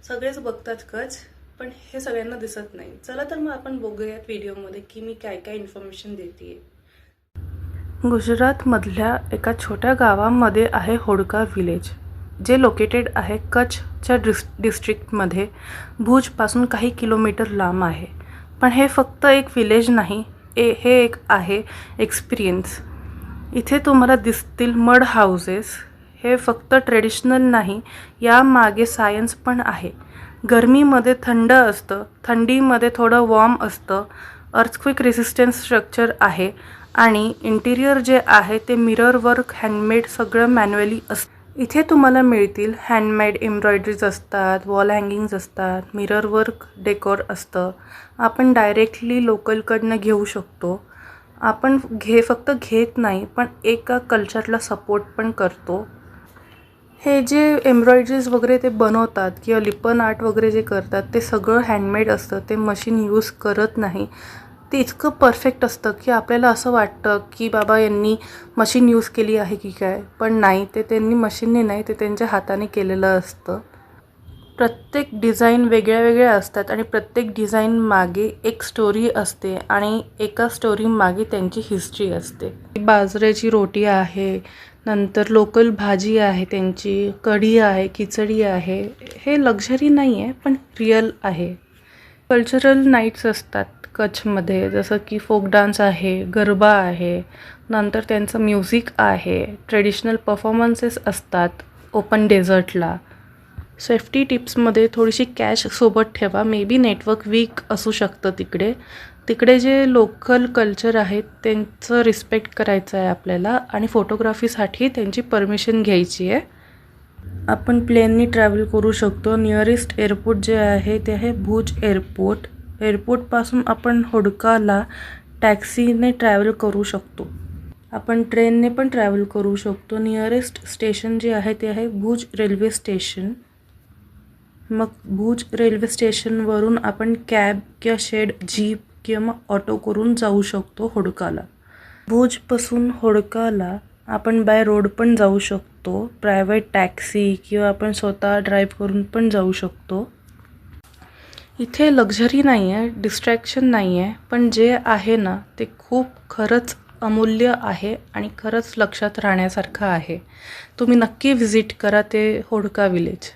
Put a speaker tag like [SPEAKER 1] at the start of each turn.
[SPEAKER 1] सगळेच बघतात कच, पण हे सगळ्यांना दिसत नाही. चला तर मग आपण बघूयात व्हिडिओमध्ये की मी काय काय इन्फॉर्मेशन देते. गुजरातमधल्या एका छोट्या गावामध्ये आहे होडका विलेज, जे लोकेटेड आहे कच्छच्या डिस्ट्रिक्टमध्ये. भुजपासून काही किलोमीटर लांब आहे. पण हे फक्त एक विलेज नाही, हे एक आहे एक्सपिरियन्स. इथे तुम्हाला दिसतील मड हाऊसेस. हे फक्त ट्रेडिशनल नाही, यामागे सायन्स पण आहे. गरमीमध्ये थंड असतं, थंडीमध्ये थोडं वॉर्म असतं. अर्थक्वेक रेसिस्टन्स स्ट्रक्चर आहे आणि इंटिरियर जे आहे ते मिरर वर्क, हँडमेड, सगळं मॅन्युअली असतं. इथे तुम्हाला मिळतील हँडमेड एम्ब्रॉयडरीज असतात, वॉल हँगिंग्स असतात, मिरर वर्क डेकोर असतं. आपण डायरेक्टली लोकलकडनं घेऊ शकतो. आपण फक्त घेत नाही, पण एका कल्चरला सपोर्ट पण करतो. हे जे एम्ब्रॉयडरीज वगैरे ते बनवतात किंवा लिपन आर्ट वगैरे जे करतात ते सगळं हँडमेड असतं. ते मशीन यूज करत नाही. ते इतकं परफेक्ट असतं की आपल्याला असं वाटतं की बाबा यांनी मशीन यूज केली आहे की काय, पण नाही, ते त्यांनी मशीनने नाही, ते त्यांच्या हाताने केलेलं असतं. प्रत्येक डिझाईन वेगळ्या वेगळ्या असतात आणि प्रत्येक डिझाईन मागे एक स्टोरी असते आणि एका स्टोरी मागे त्यांची हिस्ट्री असते. बाजऱ्याची रोटी आहे, नंतर लोकल भाजी आहे, त्यांची कढी आहे, खिचडी आहे. हे लक्झरी नाही आहे, पण रिअल आहे. कल्चरल नाईट्स असतात कच्छमध्ये, जसं की फोक डान्स आहे, गरबा आहे, नंतर त्यांचं म्युझिक आहे, ट्रेडिशनल परफॉर्मन्सेस असतात ओपन डेझर्टला. सेफ्टी टिप्समध्ये थोडीशी कॅश सोबत ठेवा. मे बी नेटवर्क वीक असू शकतं तिकडे जे लोकल कल्चर आहेत त्यांचं रिस्पेक्ट करायचं आहे आपल्याला आणि फोटोग्राफीसाठी त्यांची परमिशन घ्यायची आहे. आपण प्लेननी ट्रॅव्हल करू शकतो. नियरेस्ट एअरपोर्ट जे आहे ते आहे भुज एअरपोर्ट. एअरपोर्टपासून आपण होडकाला टॅक्सीने ट्रॅव्हल करू शकतो. आपण ट्रेनने पण ट्रॅव्हल करू शकतो. नियरेस्ट स्टेशन जे आहे ते आहे भुज रेल्वे स्टेशन. मग भुज रेल्वे स्टेशनवरून आपण कॅब किंवा शेड, जीप किंवा मग ऑटो करून जाऊ शकतो होडकाला. भुजपासून होडकाला आपण बाय रोड पण जाऊ शकतो, प्रायव्हेट टॅक्सी किंवा आपण स्वतः ड्राईव्ह करून पण जाऊ शकतो. इथे लक्झरी नाही आहे, डिस्ट्रॅक्शन नाही आहे, पण जे आहे ना ते खूप खरंच अमूल्य आहे आणि खरंच लक्षात राहण्यासारखं आहे. तुम्ही नक्की व्हिजिट करा ते होडका विलेज.